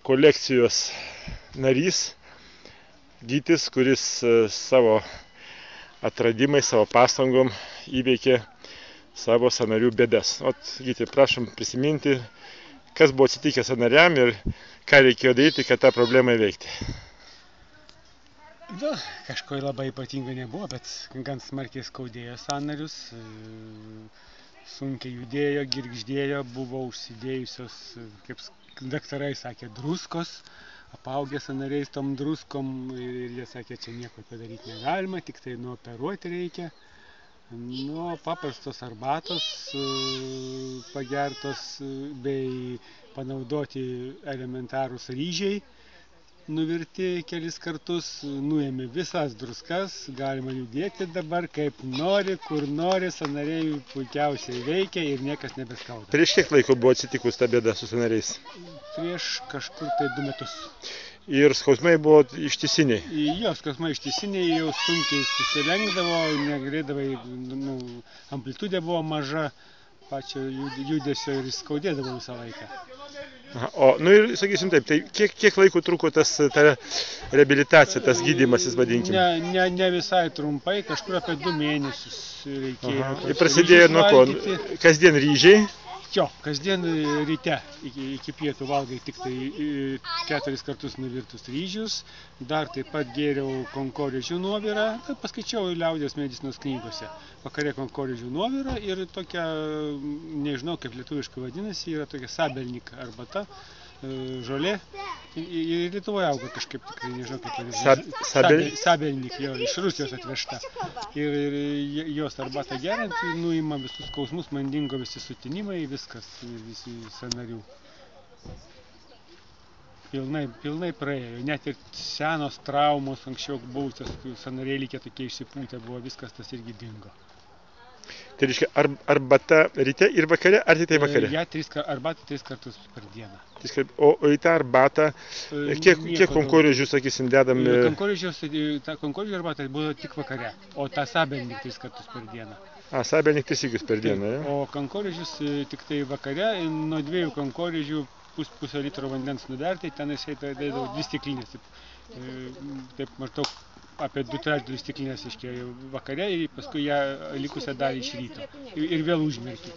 kolekcijos narys Gytis, kuris savo atradimais, savo pastangom įveikė savo sąnarių bėdas. Gyti, prašom prisiminti, kas buvo atsitikę sąnariam ir ką reikėjo daryti, kad tą problemą įveikti. Kažko labai ypatingo nebuvo, bet gan smarkiai skaudėjo sąnarius, sunkiai judėjo, girgždėjo, buvo užsidėjusios, kaip daktarai sakė, druskos, apaugę sąnariais tom druskom ir jie sakė, čia nieko padaryti negalima, tik tai nuoperuoti reikia. Nuo paprastos arbatos pagertos bei panaudoti elementarūs ryžiai, nuvirti kelis kartus, nuėmė visas druskas, galima judėti dabar kaip nori, kur nori, sąnariai puikiausiai veikia ir niekas nebeskauda. Prieš kiek laiko buvo atsitikus ta bėda su sąnariais? Prieš kažkur tai 2 metus. Ir skausmai buvo ištisiniai? Jo, skausmai ištisiniai, jau sunkiai susilenkdavo, negalėdavai, amplitudė buvo maža, pačio judesio ir skaudėdavo visą laiką. Ir sakysim taip, tai kiek laiko truko ta reabilitacija, tas gydymasis, vadinkime? Ne visai trumpai, kažkur apie 2 mėnesius reikėjo. Ir prasidėjo nuo ko? Kasdien ryžiai? Jo, kasdien ryte iki pietų valgai tik tai 4 kartus nuvirtus ryžius, dar taip pat gėriau konkorėžių nuovirą, paskaičiau liaudies medicinos knygose. Vakare konkorėžių nuovirą ir tokia, nežinau kaip lietuviškai vadinasi, yra tokia sabelnik arbata, žolė. Ir Lietuvoje auga kažkaip tikrai, nežinau kaip vadinasi. Sabelnik, jo, iš Rusijos atvežta. Ir jos arbatą geriant, nuima visus skausmus, man dingo visi sutinimai, viskas, visi sąnarių. Pilnai praėjo, net ir senos traumos, anksčiau buvusios sąnariai likę tokie išsipūtę buvo, viskas tas irgi dingo. Tai reiškia, arbata ryte ir vakare, ar tik tai vakare? Arbata 3 kartus per dieną. O į tą arbatą, kiek konkorėžių, sakysim, dedam? Konkorėžių arbata buvo tik vakare, o tą sabelnik 3 kartus per dieną. Sabelnik 3 sykius per dieną, ja? O konkorėžius tik tai vakare, nuo 2 konkorėžių pusę litro vandens nuverti, ten įsėdavo 2 stiklinės. Taip maždaug apie 2/3 stiklinės iškėjo vakare ir paskui ją likusią dalį iš ryto. Ir vėl užmerki.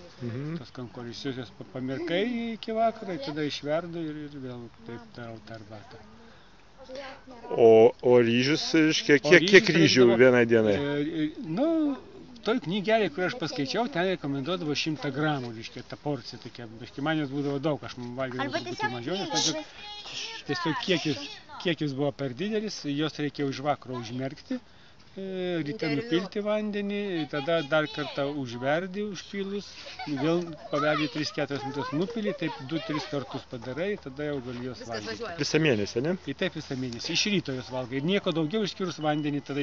Tas konkorėžius jos pamirkai iki vakaro, tada išverdu ir vėl taip darau tą arbatą. O ryžius, kiek ryžių vienai dienai? Toj knygelė, kur aš paskaičiau, ten rekomenduodavo 100 gramų, ta porcija tokia. Man jos būdavo daug, aš valgiau truputį mažiau, nes tiesiog kiekis buvo per didelis, jos reikėjo iš vakaro užmerkti, ryte nupilti vandenį, tada dar kartą užverdi užpilus, vėl paverdi 3-4 minutės nupili, taip 2-3 kartus padarai, tada jau gali jos valgyti. Visą mėnesį, ne? Taip visą mėnesį, iš ryto jos valgai, nieko daugiau išskyrus vandenį tada